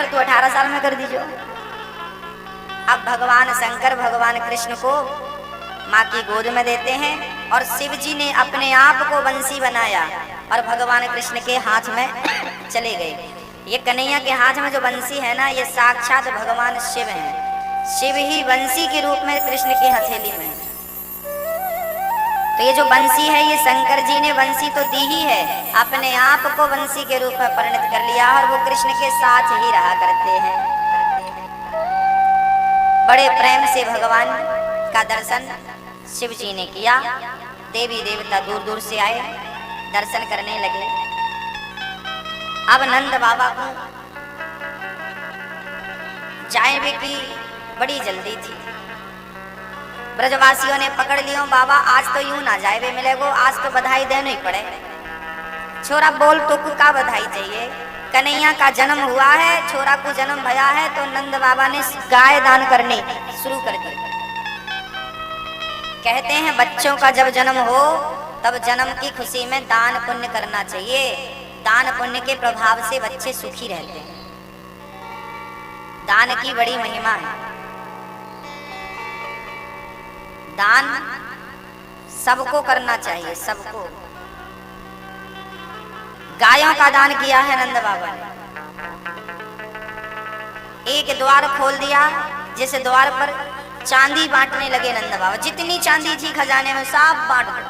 फिर तो 18 साल में कर दीजिए। अब भगवान शंकर भगवान कृष्ण को माँ की गोद में देते हैं और शिव जी ने अपने आप को बंसी बनाया और भगवान कृष्ण के हाथ में चले गए। ये कन्हैया के हाथ में जो बंसी है ना, ये साक्षात भगवान शिव हैं। शिव ही बंसी के रूप में कृष्ण की हथेली में। तो ये जो बंसी है, ये शंकर जी ने बंसी तो दी ही है, अपने आप को बंसी के रूप में परिणत कर लिया और वो कृष्ण के साथ ही रहा करते हैं। बड़े प्रेम से भगवान का दर्शन शिव जी ने किया। देवी देवता दूर दूर से आए, दर्शन करने लगे। अब नंद बाबा को जाने की बड़ी जल्दी थी। ब्रजवासियों ने पकड़ लियो, बाबा आज तो यूं ना जाए मिलेगो, आज तो बधाई देनी पड़े। छोरा बोल तो का बधाई चाहिए, कन्हैया का जन्म हुआ है, छोरा को जन्म भया है। तो नंद बाबा ने गाय दान करनी शुरू कर दी। कहते हैं बच्चों का जब जन्म हो तब जन्म की खुशी में दान पुण्य करना चाहिए। दान पुण्य के प्रभाव से बच्चे सुखी रहते हैं। दान की बड़ी महिमा है। दान सबको करना चाहिए, सबको। गायों का दान किया है नंद बाबा ने। एक द्वार खोल दिया, जिस द्वार पर चांदी बांटने लगे नंद बाबा। जितनी चांदी थी खजाने में सब बांट दो।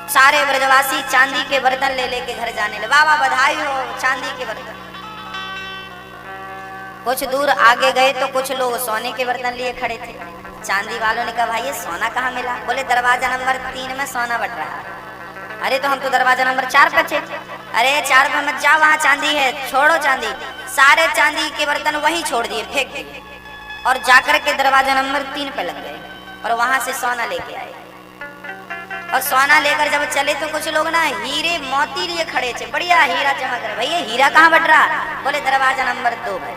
सारे ब्रजवासी चांदी के बर्तन ले लेके घर जाने लगे। बाबा बधाई हो, चांदी के बर्तन। कुछ दूर आगे गए तो कुछ लोग सोने के बर्तन लिए खड़े थे। चांदी वालों ने कहा भाई ये सोना कहाँ मिला? बोले दरवाजा नंबर 3 में सोना बट रहा है। अरे तो हम तो दरवाजा नंबर 4 पे थे। अरे 4 पे मत जाओ, वहाँ चांदी है, छोड़ो चांदी। सारे चांदी के बर्तन वहीं छोड़ दिए, फेंक दिए और जाकर के दरवाजा नंबर 3 पे लग गए और वहां से सोना लेके आए। और सोना लेकर जब चले तो कुछ लोग ना हीरे मोती लिए खड़े थे। बढ़िया हीरा चमक रहा। भैया हीरा कहाँ बट रहा? बोले दरवाजा नंबर 2 में।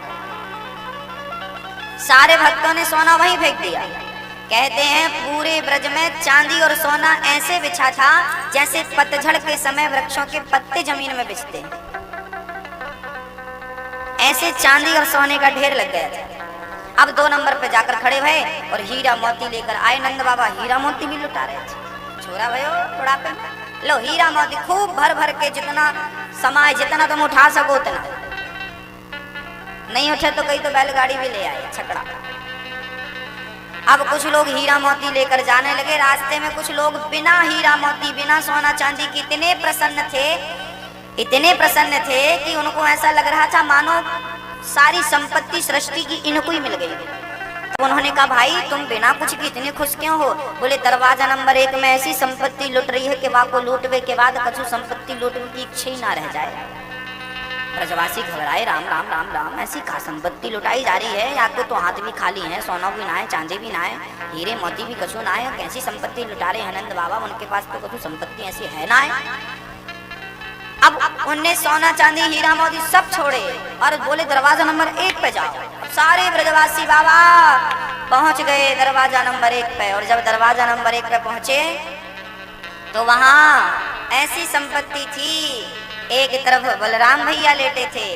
सारे भक्तों ने सोना वहीं फेंक दिया। कहते हैं पूरे ब्रज में चांदी और सोना ऐसे बिछा था जैसे पतझड़ के समय वृक्षों के पत्ते जमीन में बिछते हैं। ऐसे चांदी और सोने का ढेर लग गया था। अब 2 नंबर पे जाकर खड़े भये और हीरा मोती लेकर आए। नंद बाबा हीरा मोती भी लुटा रहे थे। छोरा भयो बुढ़ापे में लो हीरा मोती खूब भर भर के, जितना समाए, जितना तुम उठा सको उतना। नहीं उठे तो कहीं तो बैलगाड़ी भी ले आए, छकड़ा। अब कुछ लोग हीरा मोती लेकर जाने लगे। रास्ते में कुछ लोग बिना हीरा मोती, बिना सोना चांदी के इतने प्रसन्न थे, इतने प्रसन्न थे कि उनको ऐसा लग रहा था मानो सारी संपत्ति सृष्टि की इनको ही मिल गई। तो उन्होंने कहा भाई तुम बिना कुछ के इतने खुश क्यों हो? बोले दरवाजा नंबर 1 में ऐसी संपत्ति लुट रही है कि वहां को लूटने के बाद कछु संपत्ति लूटने की इच्छा ही ना रह जाए। ब्रजवासी घबराए, राम राम राम राम, ऐसी कहा संपत्ति लुटाई जा रही है? या तो हाथ भी खाली है, सोना भी ना है, चांदी भी ना है, हीरे मोती भी कछु ना है, कैसी संपत्ति लुटा रहे हैं नंद बाबा? उनके पास तो कछु संपत्ति ऐसी है ना है। अब उनने सोना चांदी हीरा मोती सब छोड़े और बोले दरवाजा नंबर 1 पे जाओ। सारे ब्रजवासी बाबा पहुंच गए दरवाजा नंबर 1 पे। और जब दरवाजा नंबर 1 पे पहुंचे तो वहां ऐसी संपत्ति थी, एक तरफ बलराम भैया लेटे थे,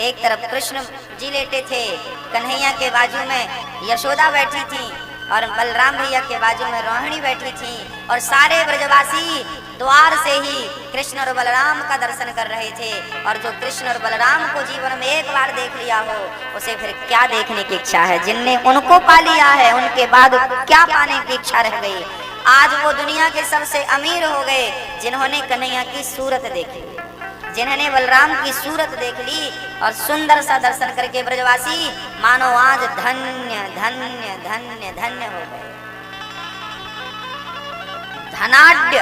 एक तरफ कृष्ण जी लेटे थे, कन्हैया के बाजू में यशोदा बैठी थी और बलराम भैया के बाजू में रोहिणी बैठी थी। और सारे ब्रजवासी द्वार से ही कृष्ण और बलराम का दर्शन कर रहे थे। और जो कृष्ण और बलराम को जीवन में एक बार देख लिया हो, उसे फिर क्या देखने की इच्छा है? जिनने उनको पा लिया है उनके बाद क्या पाने की इच्छा रह गई? आज वो दुनिया के सबसे अमीर हो गए जिन्होंने कन्हैया की सूरत देखी, जिन्होंने बलराम की सूरत देख ली और सुंदर सा दर्शन करके ब्रजवासी मानो आज धन्य धन्य धन्य धन्य हो गए। धनाढ्य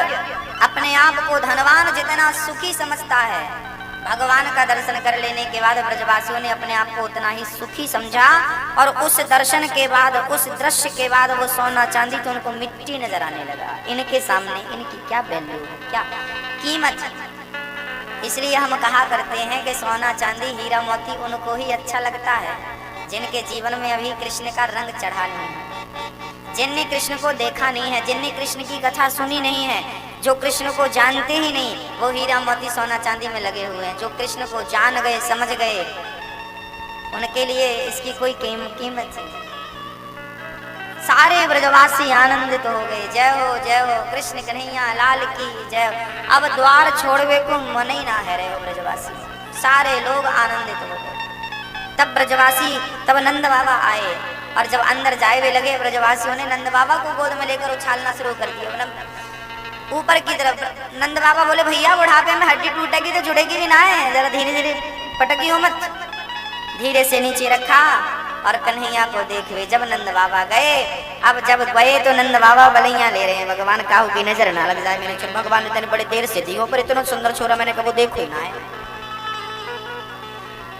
अपने आप को धनवान जितना सुखी समझता है, भगवान का दर्शन कर लेने के बाद ब्रजवासियों ने अपने आप को उतना ही सुखी समझा। और उस दर्शन के बाद, उस दृश्य के बाद वो सोना चांदी तो उनको मिट्टी नजर आने लगा। इनके सामने इनकी क्या वैल्यू है, क्या कीमत है? इसलिए हम कहा करते हैं कि सोना चांदी हीरा मोती उनको ही अच्छा लगता है जिनके जीवन में अभी कृष्ण का रंग चढ़ा नहीं है, जिनने कृष्ण को देखा नहीं है, जिनने कृष्ण की कथा सुनी नहीं है, जो कृष्ण को जानते ही नहीं, वो हीरा मोती सोना चांदी में लगे हुए हैं। जो कृष्ण को जान गए, समझ गए, उनके लिए इसकी कोई कीमत नहीं। सारे ब्रजवासी आनंदित हो गए, जय हो कृष्ण कन्हैया लाल की जय। अब द्वार छोड़वे को मन ही ना है रहे हो ब्रजवासी, सारे लोग आनंदित हो गए। तब ब्रजवासी, तब नंद बाबा आए और जब अंदर जाए वे लगे, ब्रजवासियों ने नंद बाबा को गोद में लेकर उछालना शुरू कर दिया ऊपर की तरफ। नंद बाबा बोले भैया बुढ़ापे में हड्डी टूटेगी तो जुड़ेगी भी ना है, जरा धीरे धीरे पटकी हो मत। धीरे से नीचे रखा और कन्हैया को देखे। जब नंद बाबा गए, अब जब गए तो नंद बाबा बलैया ले रहे हैं, भगवान काहू की नजर ना लग जाए मेरे छोर। भगवान ने तने बड़े देर से दी पर इतना सुंदर छोरा मैंने कबो देखो ना है।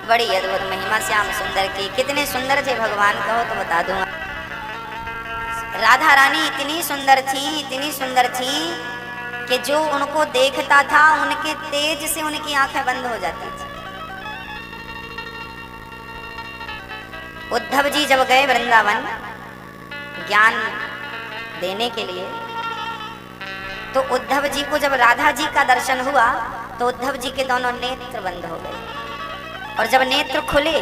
बड़ी अद्भुत महिमा श्याम सुंदर की, कितने सुंदर थे भगवान कहो तो बता दूंगा। राधा रानी इतनी सुंदर थी कि जो उनको देखता था उनके तेज से उनकी आंखें बंद हो जाती थी। उद्धव जी जब गए वृंदावन ज्ञान देने के लिए, तो उद्धव जी को जब राधा जी का दर्शन हुआ तो उद्धव जी के दोनों नेत्र बंद हो गए, और जब नेत्र खुले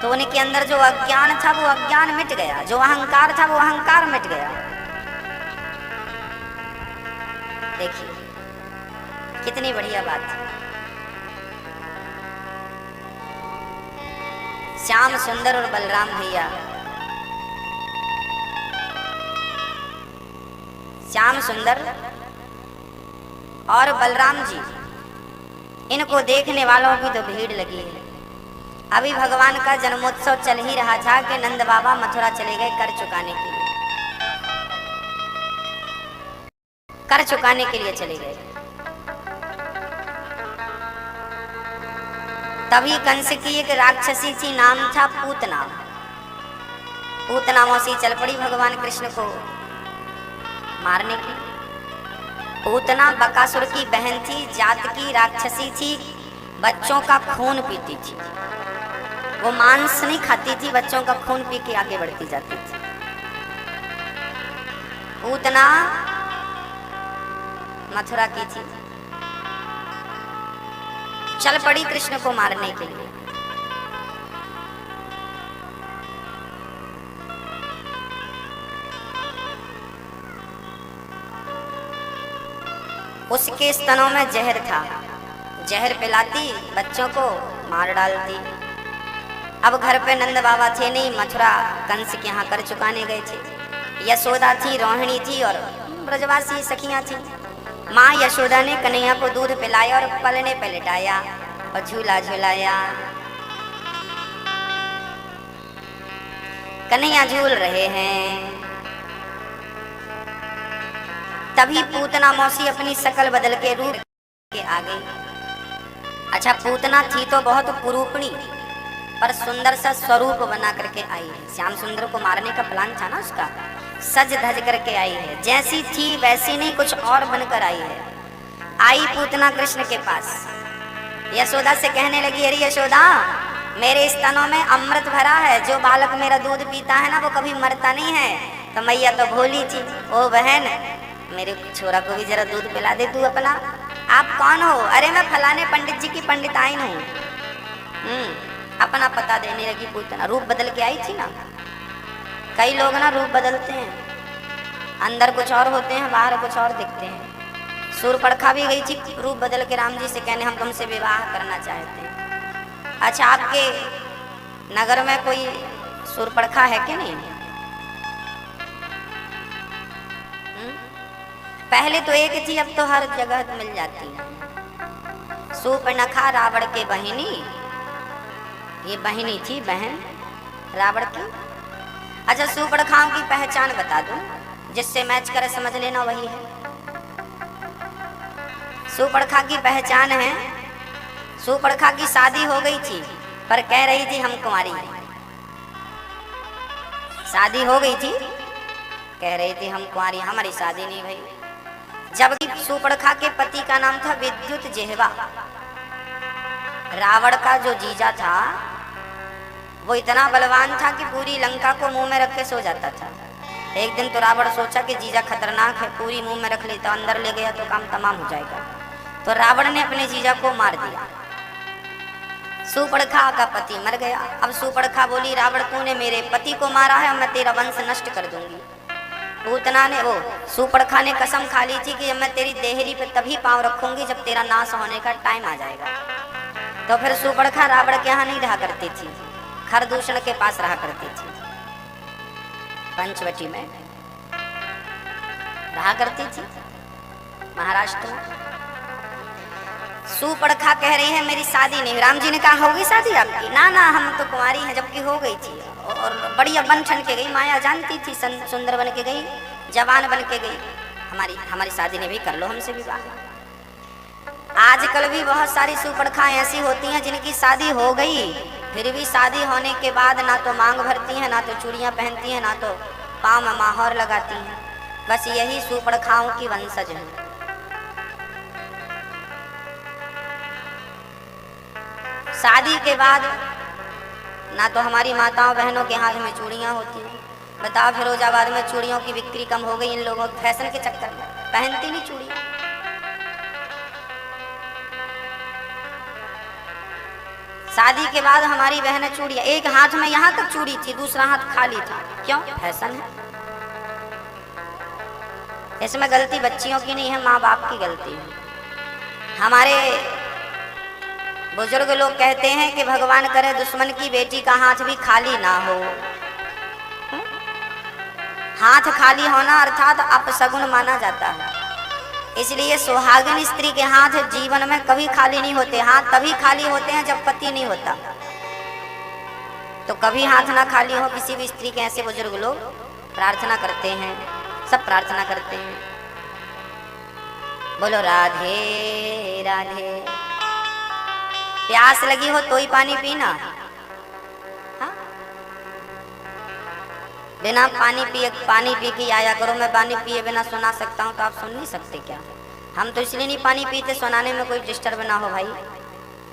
तो उनके अंदर जो अज्ञान था वो अज्ञान मिट गया, जो अहंकार था वो अहंकार मिट गया। देखिए कितनी बढ़िया बात है। श्याम सुंदर और बलराम भैया, श्याम सुंदर और बलराम जी, इनको देखने वालों की तो भीड़ लगी है। अभी भगवान का जन्मोत्सव चल ही रहा था कि नंद बाबा मथुरा चले गए कर चुकाने के लिए, कर चुकाने के लिए चले गए। तभी कंस की एक राक्षसी थी, नाम था पूतना। पूतना मौसी चल पड़ी भगवान कृष्ण को मारने की। पूतना बकासुर की बहन थी, जात की राक्षसी थी, बच्चों का खून पीती थी। वो मांस नहीं खाती थी, बच्चों का खून पी के आगे बढ़ती जाती थी। पूतना मथुरा की थी, चल पड़ी कृष्ण को मारने के लिए। उसके स्तनों में जहर था, जहर पिलाती, बच्चों को मार डालती। अब घर पे नंद बाबा थे नहीं, मथुरा कंस के यहाँ कर चुकाने गए थे। यशोदा थी, रोहिणी थी और ब्रजवासी सखियां थी। माँ यशोदा ने कन्हैया को दूध पिलाया और पलने पे लिटाया और झूला झूलाया। कन्हैया झूल रहे हैं। तभी पूतना मौसी अपनी शकल बदल के रूप के आ गई। अच्छा, पूतना थी तो बहुत कुरूपणी, पर सुंदर सा स्वरूप बना करके आई है। श्याम सुंदर को मारने का प्लान था ना उसका, सज धज करके आई है। जैसी थी वैसी नहीं, कुछ और बनकर आई है। आई पूतना कृष्ण के पास, यशोदा से कहने लगी, अरे यशोदा, मेरे स्तनों में अमृत भरा है, जो बालक मेरा दूध पीता है ना वो कभी मरता नहीं है। तो मैया तो भोली थी, ओ बहन मेरे छोरा को भी जरा दूध पिला दे तू अपना। आप कौन हो? अरे मैं फलाने पंडित जी की पंडिताइन हूँ। अपना पता देने लगी पूतना। रूप बदल के आई थी ना, कई लोग ना रूप बदलते हैं, अंदर कुछ और होते हैं, बाहर कुछ और दिखते हैं। सूर्पणखा भी गई थी रूप बदल के राम जी से कहने, हम तुमसे विवाह करना चाहते हैं। अच्छा, आपके नगर में कोई सूर्पणखा है कि नहीं? पहले तो एक थी, अब तो हर जगह मिल जाती है। सूर्पणखा रावण के बहिनी, ये बहिनी थी, बहन रावण की। अच्छा, सूर्पणखाओं की पहचान बता दूं, जिससे मैच करे समझ लेना वही है। सूर्पणखा की पहचान है, सूर्पणखा की शादी हो गई थी पर कह रही थी हम कुंवारी हैं। शादी हो गई थी, कह रही थी हम कुंवारी, हमारी शादी नहीं भई। जबकि सूर्पणखा के पति का नाम था विद्युत जिह्वा। रावण का जो जीजा था वो इतना बलवान था कि पूरी लंका को मुंह में रख के सो जाता था। एक दिन तो रावण सोचा कि जीजा खतरनाक है, पूरी मुंह में रख लेता, अंदर ले गया तो काम तमाम हो जाएगा। तो रावण ने अपने जीजा को मार दिया। सूर्पणखा का पति मर गया। अब सूर्पणखा बोली रावण तूने मेरे पति को मारा है और मैं तेरा वंश नष्ट कर दूंगी। पूतना ने वो सूर्पणखा ने कसम खा ली थी कि मैं तेरी देहरी पे तभी पांव रखूंगी जब तेरा नाश होने का टाइम आ जाएगा। तो फिर सूर्पणखा रावण के यहाँ नहीं रहा करती थी, खरदूषण के पास रहा करती थी, पंचवटी में रहा करती थी, महाराष्ट्र में। सूर्पणखा कह रही है मेरी शादी नहीं। राम जी ने कहा होगी शादी आपकी? ना ना हम तो कुंवारी हैं, जबकि हो गई थी और बढ़िया बन ठन के गई। माया जानती थी सुंदर बन के गई, जवान बन के गई। हमारी शादी ने भी कर लो हमसे विवाह। आजकल भी बहुत सारी सूर्पणखाएं ऐसी होती हैं जिनकी शादी हो गई फिर भी शादी होने के बाद ना तो मांग भरती हैं, ना तो चूड़ियां पहनती हैं, ना तो पाँव में माहौर लगाती हैं। बस यही सूर्पणखाओं की वंशज है। शादी के बाद ना तो हमारी माताओं बहनों के हाथ में चूड़ियां होती हैं। बताओ फिरोजाबाद में चूड़ियों की बिक्री कम हो गई इन लोगों के फैशन के चक्कर में, पहनती नहीं चूड़ियां। शादी के बाद हमारी बहनें चूड़ियां, एक हाथ में यहाँ तक चूड़ी थी, दूसरा हाथ खाली था। क्यों? फैशन है। इसमें गलती बच्चियों की नहीं है, माँ बाप की गलती है। हमारे बुजुर्ग लोग कहते हैं कि भगवान करे दुश्मन की बेटी का हाथ भी खाली ना हो। हाथ खाली होना अर्थात अपशगुन माना जाता है। इसलिए सुहागिन स्त्री के हाथ जीवन में कभी खाली नहीं होते। हाथ तभी खाली होते हैं जब पति नहीं होता। तो कभी हाथ ना खाली हो किसी भी स्त्री के। ऐसे बुजुर्ग लोग प्रार्थना करते हैं, सब प्रार्थना करते हैं। बोलो राधे राधे। प्यास लगी हो तो ही पानी पीना। हाँ? बिना पानी पी के आया करो। मैं पानी पिए बिना सुना सकता हूँ तो आप सुन नहीं सकते क्या? हम तो इसलिए नहीं पानी पीते, सुनाने में कोई डिस्टर्ब ना हो भाई,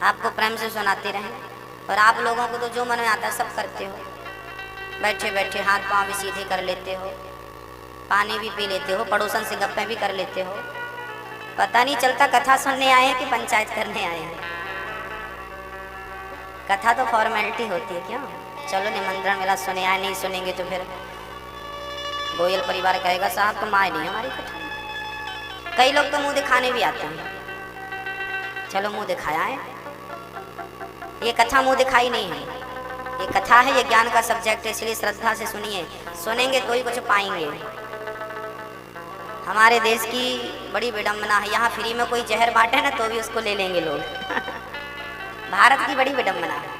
आपको प्रेम से सुनाते रहें। और आप लोगों को तो जो मन में आता है सब करते हो। बैठे बैठे हाथ पाँव भी सीधे कर लेते हो, पानी भी पी लेते हो, पड़ोसन से गप्पे भी कर लेते हो। पता नहीं चलता कथा सुनने आए हैं कि पंचायत करने आए हैं। कथा तो फॉर्मेलिटी होती है। क्यों? चलो निमंत्रण मिला, सुने आए, नहीं सुनेंगे तो फिर गोयल परिवार कहेगा साहब तुम आए नहीं हमारी कथा। कई लोग तो मुंह दिखाने भी आते हैं। चलो मुंह दिखाया है। ये कथा मुंह दिखाई नहीं है, ये कथा है, ये ज्ञान का सब्जेक्ट है। इसलिए श्रद्धा से सुनिए, सुनेंगे तो ही कुछ पाएंगे। हमारे देश की बड़ी विडंबना है, यहाँ फ्री में कोई जहर बांटे ना तो भी उसको ले लेंगे लोग। भारत की बड़ी विडंबना है।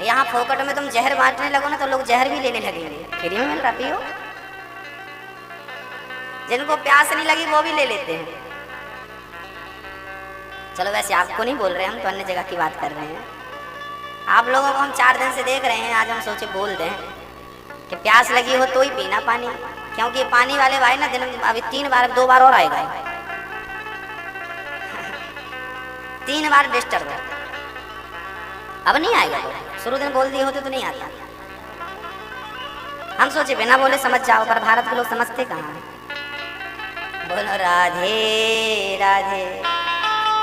यहाँ फोकट में तुम जहर बांटने लगो ना तो लोग जहर भी लेने लगेंगे। फ्री में मिल रहा, पियो। जिनको प्यास नहीं लगी वो भी ले लेते हैं। चलो वैसे आपको नहीं बोल रहे, हम तो अन्य जगह की बात कर रहे हैं। आप लोगों को हम 4 दिन से देख रहे हैं, आज हम सोचे बोल दें कि प्यास लगी हो तो ही पीना पानी। क्योंकि पानी वाले भाई ना दिन अभी 3 बार 2 बार और आएगा। 3 बार डिस्टर्ब है, अब नहीं आएगा। तो शुरू दिन बोल दिए होते तो नहीं आता। हम सोचे बिना बोले समझ जाओ, पर भारत के लोग समझते कहाँ हैं। बोलो राधे राधे।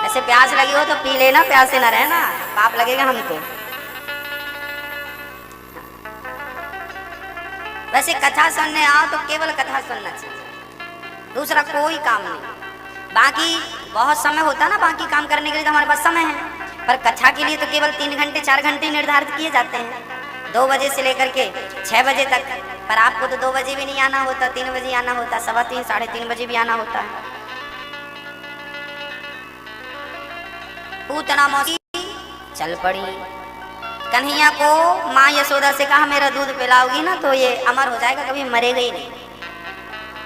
ऐसे प्यास लगी हो तो पी लेना, प्यासे ना रहना, पाप लगेगा हमको। वैसे कथा सुनने आओ तो केवल कथा सुनना चाहिए, दूसरा कोई काम नहीं। बाकी बहुत समय होता है ना, बाकी काम करने के लिए तो हमारे पास समय है, पर कथा के लिए तो केवल 3 घंटे 4 घंटे निर्धारित किए जाते हैं, 2 बजे से लेकर के 6 बजे तक। पर आपको तो 2 बजे भी नहीं आना होता, 3 बजे आना होता, 3:15 साढ़े 3 बजे भी आना होता है। पूतना मौसी चल पड़ी। कन्हैया को माँ यशोदा से कहा मेरा दूध पिलाओगी ना तो ये अमर हो जाएगा, कभी मरेगा ही नहीं।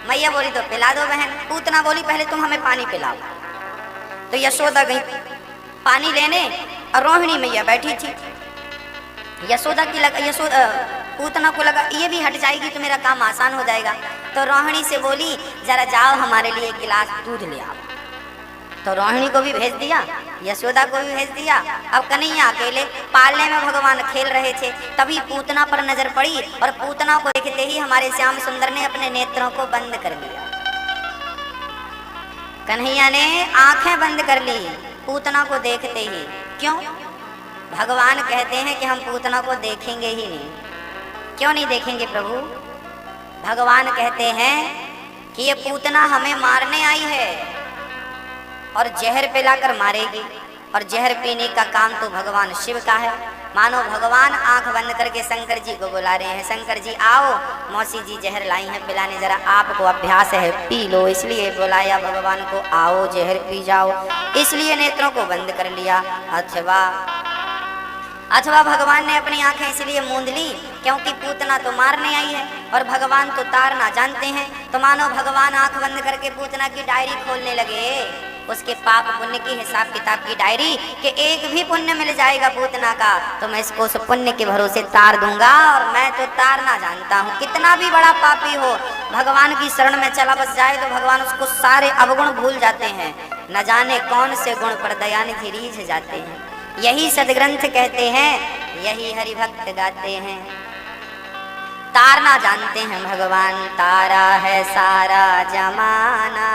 मैया बोली तो पिला दो बहन। पूतना बोली पहले तुम हमें पानी पिलाओ। तो यशोदा गई पानी लेने और रोहिणी मैया बैठी थी। यशोदा पूतना को लगा ये भी हट जाएगी तो मेरा काम आसान हो जाएगा। तो रोहिणी से बोली जरा जाओ हमारे लिए 1 गिलास दूध ले आओ। तो रोहिणी को भी भेज दिया, यशोदा को भी भेज दिया। अब कन्हैया अकेले पालने में भगवान खेल रहे थे। तभी पूतना पर नजर पड़ी और पूतना को देखते ही हमारे श्याम सुंदर ने अपने नेत्रों को बंद कर लिया। कन्हैया ने आंखें बंद कर ली पूतना को देखते ही। क्यों? भगवान कहते हैं कि हम पूतना को देखेंगे ही नहीं। क्यों नहीं देखेंगे प्रभु? भगवान कहते हैं कि ये पूतना हमें मारने आई है और जहर पिलाकर मारेगी, और जहर पीने का काम तो भगवान शिव का है। मानो भगवान आंख बंद करके शंकर जी को बुला रहे हैं, शंकर जी आओ, मौसी जी जहर लाई हैं पिलाने, जरा आपको अभ्यास है पी लो, इसलिए बुलाया भगवान को, आओ जहर पी जाओ, इसलिए नेत्रों को बंद कर लिया। अथवा भगवान ने अपनी आंखें इसलिए मूंद ली क्योंकि पूतना तो मारने आई है और भगवान तो तारना जानते हैं। तो मानो भगवान आंख बंद करके पूतना की डायरी खोलने लगे, उसके पाप पुण्य की हिसाब किताब की डायरी, कि एक भी पुण्य मिल जाएगा पूतना का तो मैं इसको उस पुण्य के भरोसे तार दूंगा, और मैं तो तारना जानता हूँ। कितना भी बड़ा पापी हो, भगवान की शरण में चला बस जाए तो भगवान उसको सारे अवगुण भूल जाते हैं, न जाने कौन से गुण पर दयानिधि रीझ जाते हैं। यही सदग्रंथ कहते हैं, यही हरि भक्त गाते हैं। तारना जानते हैं भगवान, तारा है सारा जमाना,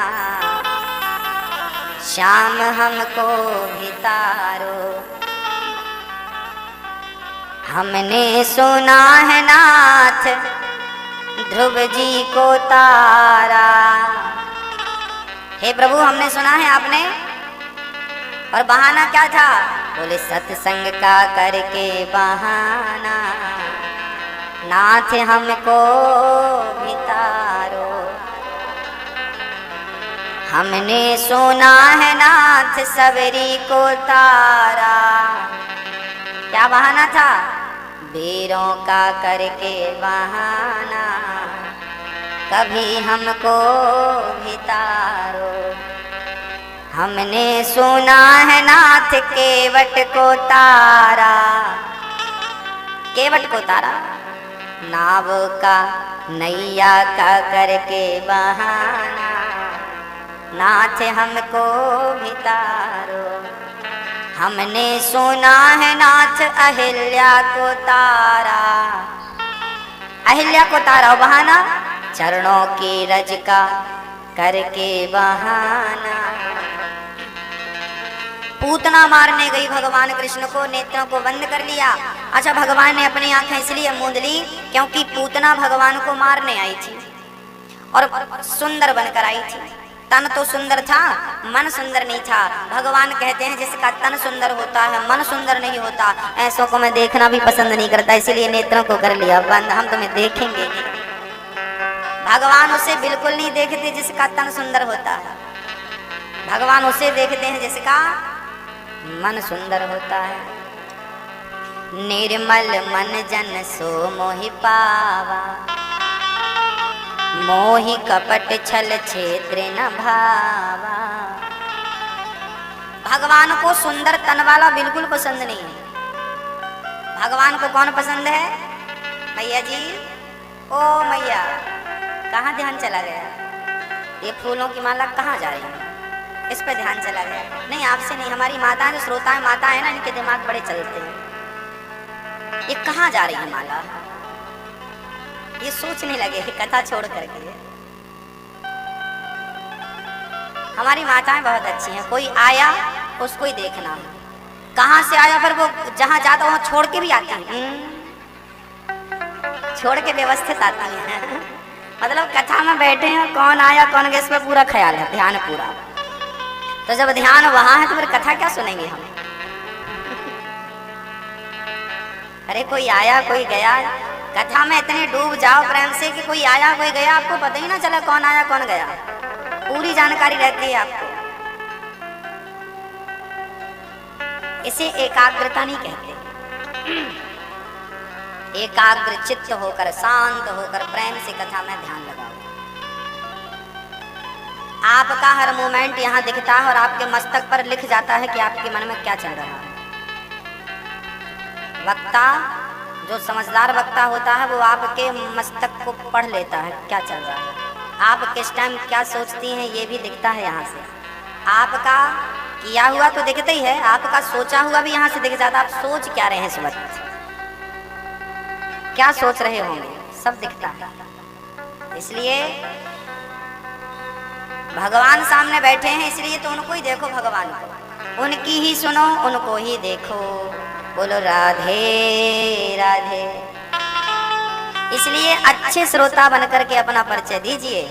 श्याम हमको भी तारो। हमने सुना है नाथ ध्रुव जी को तारा। हे प्रभु, हमने सुना है आपने, और बहाना क्या था? बोले सत्संग का करके बहाना, नाथ हमको भी तारो। हमने सुना है नाथ सबरी को तारा। क्या बहाना था? वीरों का करके बहाना, कभी हमको भी तारो। हमने सुना है नाथ केवट को तारा। केवट को तारा, नाव का नैया का करके बहाना, नाथ हमको भी तारो। हमने सुना है नाथ अहिल्या को तारा। अहिल्या को तारा बहाना, चरणों की रज का करके बहाना। पूतना मारने गई भगवान कृष्ण को, नेत्रों को बंद कर लिया। अच्छा, भगवान ने अपनी आंखें इसलिए मूंद ली क्योंकि पूतना भगवान को मारने आई थी और सुंदर बनकर आई थी। तन तो सुंदर था, मन सुंदर नहीं था। भगवान कहते हैं जिसका तन सुंदर होता है मन सुंदर नहीं होता। ऐसों को मैं देखना भी पसंद नहीं करता, इसीलिए नेत्रों को कर लिया बंद, हम तुम्हें देखेंगे नहीं। भगवान उसे बिल्कुल नहीं देखते जिसका तन सुंदर होता है, भगवान उसे देखते हैं जिसका मन सुंदर होता है। निर्मल मन जन सो मोहि पावा, मोहि कपट छल क्षेत्र न भावा। भगवान को सुंदर तन वाला बिल्कुल पसंद नहीं है। भगवान को कौन पसंद है? मैया जी, ओ मैया, कहाँ ध्यान चला गया? ये फूलों की माला कहाँ जा रही है? इस पे ध्यान चला गया। नहीं, आपसे नहीं, हमारी माताएं जो श्रोताएं माता है ना, इनके दिमाग बड़े चलते हैं। ये कहाँ जा रही है माला? ये सोचने लगे कथा छोड़ करके। हमारी माताएं बहुत अच्छी हैं, कोई आया उसको ही देखना, कहाँ से आया फिर वो जहाँ जाता वहाँ छोड़ के भी आती हैं, छोड़ के व्यवस्थित आती हैं। मतलब कथा में बैठे हैं, कौन आया कौन गया इस पर पूरा ख्याल है, ध्यान पूरा। तो जब ध्यान वहां है तो फिर कथा क्या सुनेंगे हम? अरे कोई आया कोई गया, कथा में इतने डूब जाओ प्रेम से कि कोई आया कोई गया, आपको पता ही ना चला कौन आया कौन गया, पूरी जानकारी रहती है आपको। इसे एकाग्रता नहीं कहते। एकाग्र चित्त होकर, शांत होकर प्रेम से कथा में ध्यान लगाओ। आपका हर मोमेंट यहाँ दिखता है और आपके मस्तक पर लिख जाता है कि आपके मन में क्या चल रहा है। वक्ता, जो समझदार वक्ता होता है, वो आपके मस्तक को पढ़ लेता है क्या चल रहा है, आप किस टाइम क्या सोचती हैं ये भी दिखता है यहाँ से। आपका किया हुआ तो दिखता ही है, आपका सोचा हुआ भी यहाँ से दिख जाता है। आप सोच क्या रहे हैं इस वक्त, क्या सोच रहे होंगे, सब दिखता है। इसलिए भगवान सामने बैठे हैं, इसलिए तो उनको ही देखो, भगवान को उनकी ही सुनो, उनको ही देखो, बोलो राधे राधे। इसलिए अच्छे श्रोता बनकर के अपना परिचय दीजिए।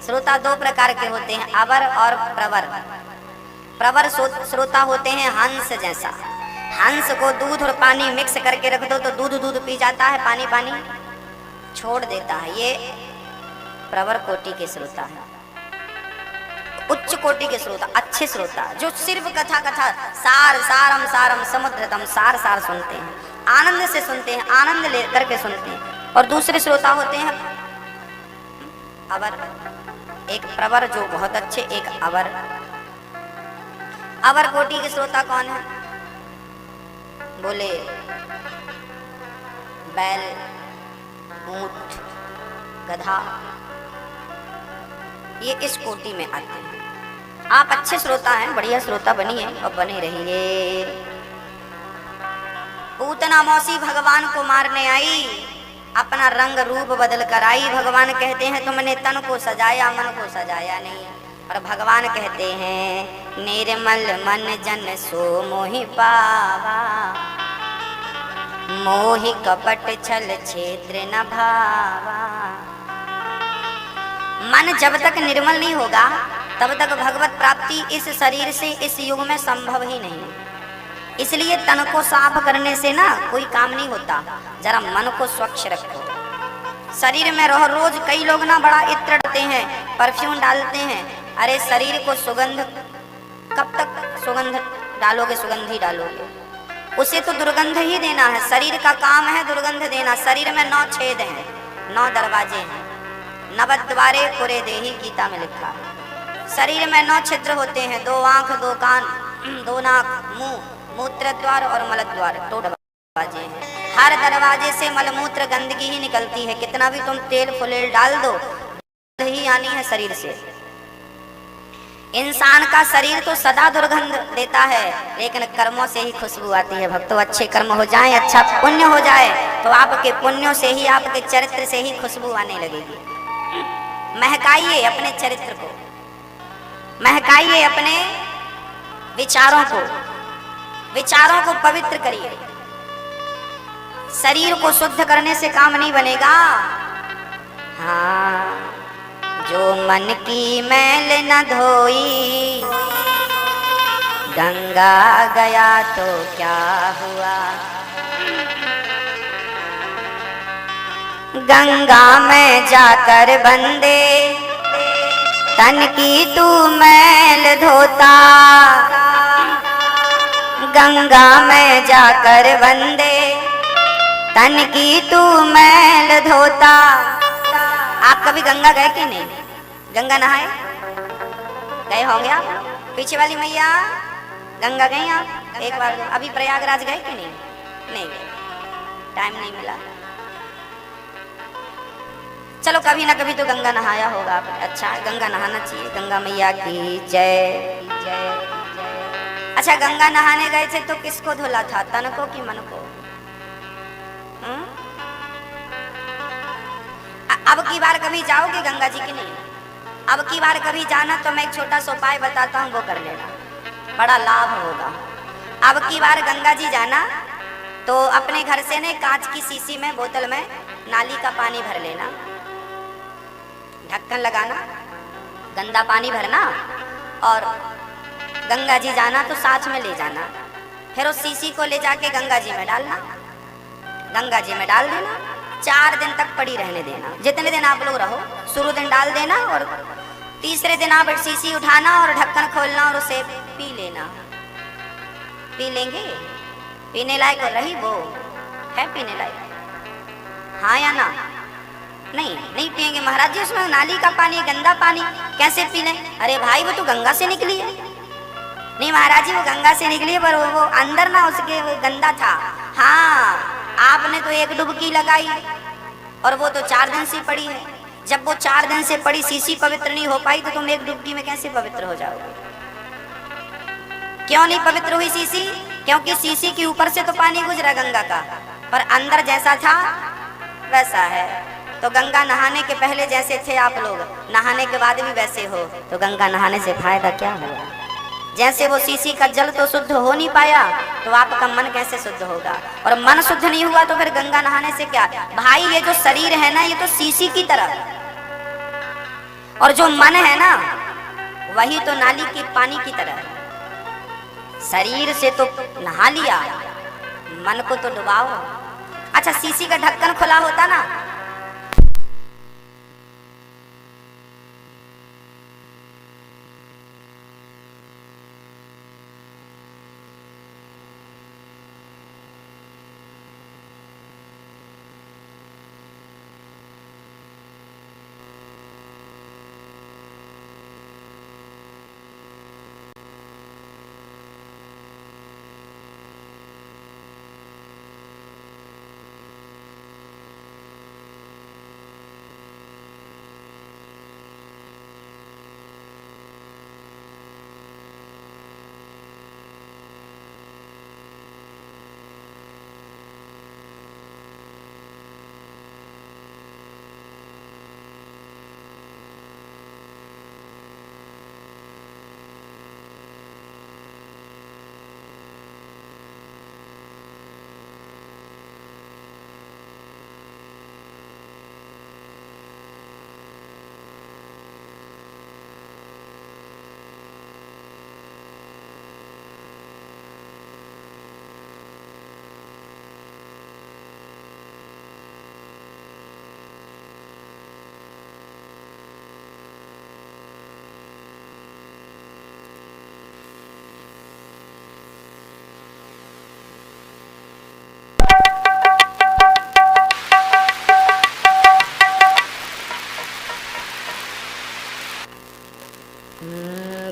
श्रोता दो प्रकार के होते हैं, अवर और प्रवर। प्रवर श्रोता होते हैं हंस जैसा। हंस को दूध और पानी मिक्स करके रख दो तो दूध दूध पी जाता है, पानी पानी छोड़ देता है। ये प्रवर कोटि के श्रोता है। उच्च कोटि के श्रोता, अच्छे श्रोता जो सिर्फ कथा कथा सार सारम सारम समुद्रतम सार सार सुनते हैं, आनंद से सुनते हैं, आनंद लेकर के सुनते हैं। और दूसरे श्रोता होते हैं अवर। एक प्रवर जो बहुत अच्छे, एक अवर। अवर कोटि के श्रोता कौन है? बोले बैल, ऊंट, गधा, ये इस कोटि में आते हैं। आप अच्छे श्रोता हैं, बढ़िया श्रोता बनिए और बने रहिए। पूतना मौसी भगवान को मारने आई, अपना रंग रूप बदल कर आई। भगवान कहते हैं तुमने तन को सजाया, मन को सजाया नहीं। और भगवान कहते हैं निर्मल मन जन सो मोहि पावा, मोहि कपट छल क्षेत्र न भावा। मन जब तक निर्मल नहीं होगा तब तक भगवत प्राप्ति इस शरीर से इस युग में संभव ही नहीं। इसलिए तन को साफ करने से ना कोई काम नहीं होता, जरा मन को स्वच्छ रखो। शरीर में रहो रोज। कई लोग ना बड़ा इत्र डालते हैं, परफ्यूम डालते हैं। अरे शरीर को सुगंध, कब तक सुगंध डालोगे? सुगंध ही डालोगे, उसे तो दुर्गंध ही देना है। शरीर का काम है दुर्गंध देना। शरीर में 9 छेद हैं, 9 दरवाजे हैं। नवद्वारे पुरे देही, गीता में लिखा है। शरीर में 9 छिद्र होते हैं, 2 आंख, 2 कान, 2 नाक, मुंह, मूत्र द्वार और मल द्वार, 2 दरवाजे हैं। हर दरवाजे से मलमूत्र गंदगी ही निकलती है। कितना भी तुम तेल फुलेल डाल दो, ही आनी है शरीर से। इंसान का शरीर तो सदा दुर्गंध देता है, लेकिन कर्मों से ही खुशबू आती है। भक्तों, अच्छे कर्म हो जाएं, अच्छा पुण्य हो जाए तो आपके पुण्यों से ही, आपके चरित्र से ही खुशबू आने लगेगी। महकाइए अपने चरित्र को, महकाइए अपने विचारों को, विचारों को पवित्र करिए। शरीर को शुद्ध करने से काम नहीं बनेगा। हाँ, जो मन की मैल न धोई, गंगा गया तो क्या हुआ। गंगा में जाकर बंदे तन की तू मैल धोता। गंगा में जाकर बंदे तन की तू मैल धोता। आप कभी गंगा गए कि नहीं? गंगा नहाए गए होंगे आप? पीछे वाली मैया गंगा गई आप? एक बार अभी प्रयागराज गए कि नहीं? नहीं गए, टाइम नहीं मिला। चलो कभी ना कभी तो गंगा नहाया होगा आप। अच्छा, गंगा नहाना चाहिए। गंगा मैया की जय जय। अच्छा, गंगा नहाने गए थे तो किसको धुला था, तन को कि मन को? अब की बार कभी जाओगे गंगा जी की नहीं? अब की बार कभी जाना तो मैं एक छोटा सा उपाय बताता हूँ, वो कर लेना, बड़ा लाभ होगा। अब की बार गंगा जी जाना तो अपने घर से ने कांच की शीशी में, बोतल में नाली का पानी भर लेना, ढक्कन लगाना, गंदा पानी भरना और गंगा जी जाना तो साथ में ले जाना। फिर उस शीशी को ले जाके गंगा जी में डालना, गंगा जी में डाल देना, 4 दिन तक पड़ी रहने देना। जितने दिन आप लोग रहो, शुरू दिन डाल देना और तीसरे दिन आप शीशी उठाना और ढक्कन खोलना और उसे पी लेना। पी लेंगे? पीने लायक रही वो है? पीने लायक हाँ या ना? नहीं, नहीं पिएंगे महाराज जी, उसमें नाली का पानी, गंदा पानी कैसे पी लें? अरे भाई, वो तो गंगा से निकली है। नहीं महाराज जी, वो गंगा से निकली है पर वो अंदर ना उसके वो गंदा था। हाँ, आपने तो एक डुबकी लगाई और वो तो 4 दिन से पड़ी है। जब वो 4 दिन से पड़ी शीशी पवित्र नहीं हो पाई तो तुम एक डुबकी में कैसे पवित्र हो जाओगे? क्यों नहीं पवित्र हुई शीशी? क्योंकि शीशी के ऊपर से तो पानी गुजरा गंगा का, पर अंदर जैसा था वैसा है। तो गंगा नहाने के पहले जैसे थे आप लोग, नहाने के बाद भी वैसे हो, तो गंगा नहाने से फायदा क्या हुआ? जैसे वो शीशी का जल तो शुद्ध हो नहीं पाया, तो आपका मन कैसे शुद्ध होगा? और मन शुद्ध नहीं हुआ तो फिर गंगा नहाने से क्या? भाई ये जो शरीर है ना, ये तो शीशी की तरह, और जो मन है ना, वही तो नाली के पानी की तरह। शरीर से तो नहा लिया, मन को तो डुबाओ। अच्छा, शीशी का ढक्कन खुला होता ना,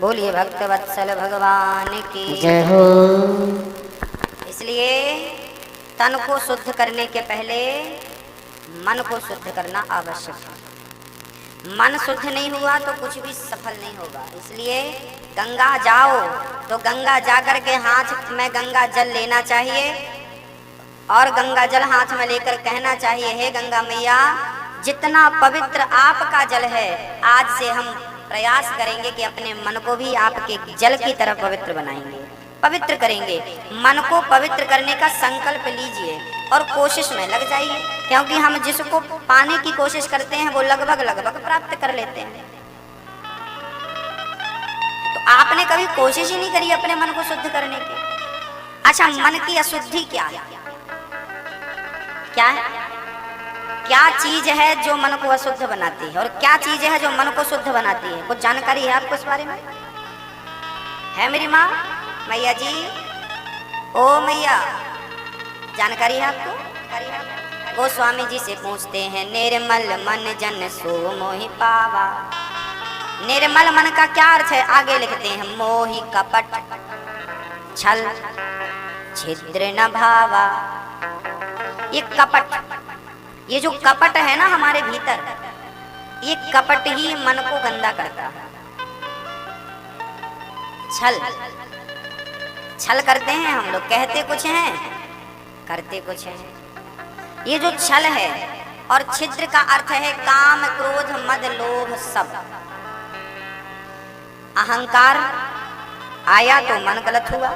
बोलिए भक्त वत्सल भगवान की जय हो। इसलिए तन को शुद्ध करने के पहले मन को शुद्ध करना आवश्यक है। मन शुद्ध नहीं हुआ तो कुछ भी सफल नहीं होगा। इसलिए गंगा जाओ तो गंगा जाकर के हाथ में गंगा जल लेना चाहिए, और गंगा जल हाथ में लेकर कहना चाहिए, हे गंगा मैया, जितना पवित्र आपका जल है, आज से हम प्रयास करेंगे कि अपने मन को भी आपके जल की तरह पवित्र बनाएंगे, पवित्र करेंगे। मन को पवित्र करने का संकल्प लीजिए और कोशिश में लग जाइए, क्योंकि हम जिसको पाने की कोशिश करते हैं वो लगभग प्राप्त कर लेते हैं। तो आपने कभी कोशिश ही नहीं करी अपने मन को शुद्ध करने की। अच्छा, मन की अशुद्धि क्या है? क्या है? क्या चीज है जो मन को अशुद्ध बनाती है, और क्या चीज है जो मन को शुद्ध बनाती है? कुछ जानकारी है आपको इस बारे में? है मेरी माँ मैया जी? ओ मैया, जानकारी है आपको? गोस्वामी जी से पूछते हैं, निर्मल मन जन सो मोहि पावा। निर्मल मन का क्या अर्थ है? आगे लिखते हैं, मोहि कपट छल छिद्र न भावा। ये कपट, ये जो कपट है ना हमारे भीतर, ये कपट ही मन को गंदा करता है। छल करते हैं हम लोग, कहते कुछ हैं, करते कुछ हैं। ये जो छल है, और छिद्र का अर्थ है काम क्रोध मद लोभ सब। अहंकार आया तो मन गलत हुआ,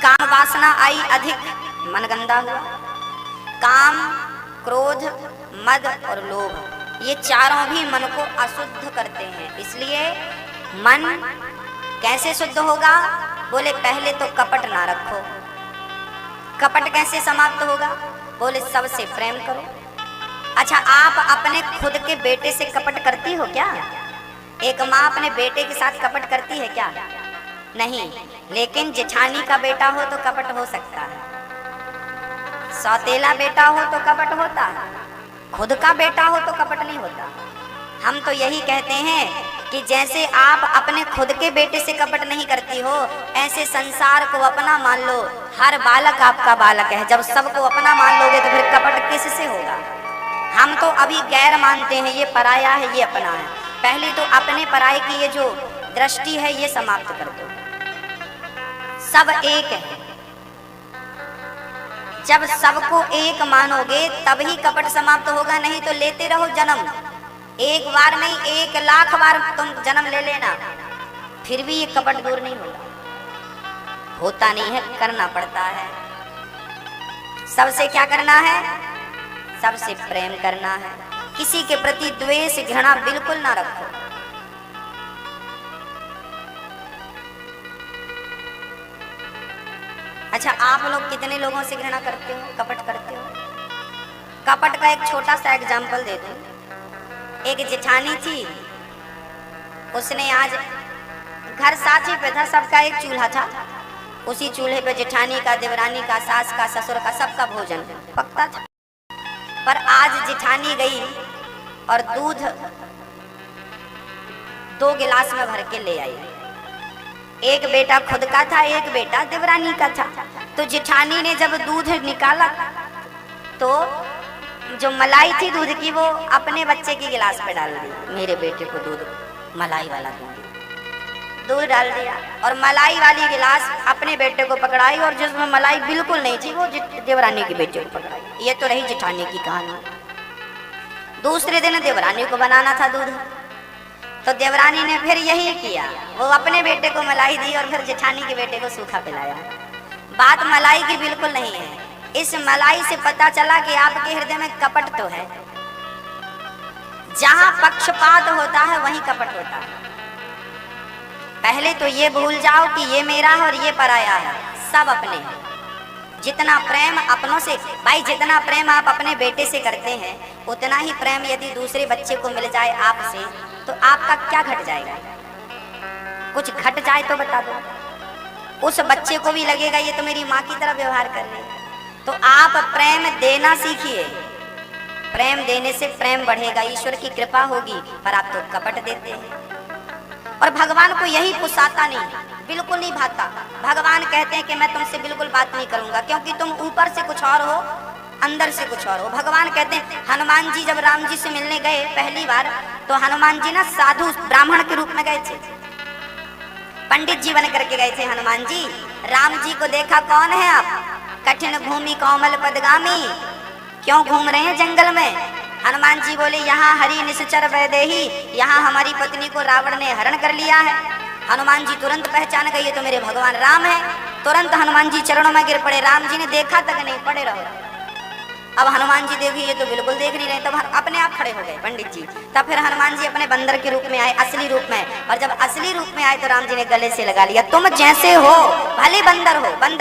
काम वासना आई अधिक, मन गंदा हुआ। काम क्रोध मद और लोभ, ये चारों भी मन को अशुद्ध करते हैं। इसलिए मन कैसे शुद्ध होगा? बोले पहले तो कपट ना रखो। कपट कैसे समाप्त होगा? बोले सबसे प्रेम करो। अच्छा, आप अपने खुद के बेटे से कपट करती हो क्या? एक माँ अपने बेटे के साथ कपट करती है क्या? नहीं। लेकिन जेठानी का बेटा हो तो कपट हो सकता है, सौतेला बेटा हो तो कपट होता है, खुद का बेटा हो तो कपट नहीं होता। हम तो यही कहते हैं कि जैसे आप अपने खुद के बेटे से कपट नहीं करती हो, ऐसे संसार को अपना मान लो। हर बालक आपका बालक है। जब सबको अपना मान लोगे तो फिर कपट किससे होगा? हम तो अभी गैर मानते हैं, ये पराया है, ये अपना है। पहले तो अपने पराये की ये जो दृष्टि है ये समाप्त कर दो। सब एक है। जब सबको एक मानोगे तभी कपट समाप्त होगा, नहीं तो लेते रहो जन्म। एक बार नहीं, 1 लाख बार तुम जन्म ले लेना, फिर भी ये कपट दूर नहीं होता, होता नहीं है, करना पड़ता है। सबसे क्या करना है? सबसे प्रेम करना है। किसी के प्रति द्वेष घृणा बिल्कुल ना रखो। अच्छा, आप लोग कितने लोगों से घृणा करते हो, कपट करते हो? कपट का एक छोटा सा एग्जाम्पल दे दूं। एक जेठानी थी, उसने आज घर साथी पे था, सबका एक चूल्हा था, उसी चूल्हे पे जेठानी का, देवरानी का, सास का, ससुर का, सबका भोजन पकता था। पर आज जेठानी गई और दूध 2 गिलास में भर के ले आई। एक बेटा खुद का था, एक बेटा देवरानी का था। तो जेठानी ने जब दूध निकाला तो जो मलाई थी दूध की वो अपने बच्चे के गिलास पे डाल दी। मेरे बेटे को दूध, मलाई वाला दूध डाल दिया और मलाई वाली गिलास अपने बेटे को पकड़ाई, और जिसमें मलाई बिल्कुल नहीं थी वो देवरानी के बेटे को पकड़ाई। ये तो रही जेठानी की कहानी। दूसरे दिन देवरानी को बनाना था दूध, तो देवरानी ने फिर यही किया, वो अपने बेटे को मलाई दी और फिर जेठानी के बेटे को सूखा पिलाया। बात मलाई की बिल्कुल नहीं है। इस मलाई से पता चला कि आपके हृदय में कपट तो है। जहां पक्षपात होता है वहीं कपट होता है। पहले तो ये भूल जाओ कि ये मेरा है और ये पराया है, सब अपने हैं। जितना प्रेम अपनों से, भाई जितना प्रेम आप अपने बेटे से करते हैं, उतना ही प्रेम यदि दूसरे बच्चे को मिल जाए आपसे, तो आपका क्या घट जाएगा? कुछ घट जाए तो बता दो। उस बच्चे को भी लगेगा ये तो मेरी माँ की तरह व्यवहार कर रही है। तो आप प्रेम देना सीखिए, प्रेम देने से प्रेम बढ़ेगा, ईश्वर की कृपा होगी। पर आप तो कपट देते हैं और भगवान को यही पुसाता नहीं, बिल्कुल नहीं भाता। भगवान कहते हैं कि मैं तुमसे बिल्कुल बात नहीं करूंगा, क्योंकि तुम ऊपर से कुछ और हो, अंदर से कुछ और हो। भगवान कहते हैं, हनुमान जी जब राम जी से मिलने गए पहली बार, तो हनुमान जी ना साधु ब्राह्मण के रूप में गए थे, पंडित जी बन करके गए थे हनुमान जी। राम जी को देखा, कौन है आप? कठिन भूमि कोमल पदगामी, क्यों घूम रहे हैं जंगल में? हनुमान जी बोले, यहाँ हरि निश्चर वैदेही, यहाँ हमारी पत्नी को रावण ने हरण कर लिया है। हनुमान जी तुरंत पहचान गए, ये तो मेरे भगवान राम है। तुरंत हनुमान जी चरणों में गिर पड़े। राम जी ने देखा तक नहीं, पड़े रहो। अब हनुमान जी देखिए, ये तो बिल्कुल देख नहीं रहे, तब अपने आप खड़े हो गए पंडित जी। तब फिर हनुमान जी अपने बंदर के रूप में आए, असली रूप में। और जब असली रूप में आए तो राम जी ने गले से लगा लिया, तुम जैसे हो, भले बंदर हो, बंदर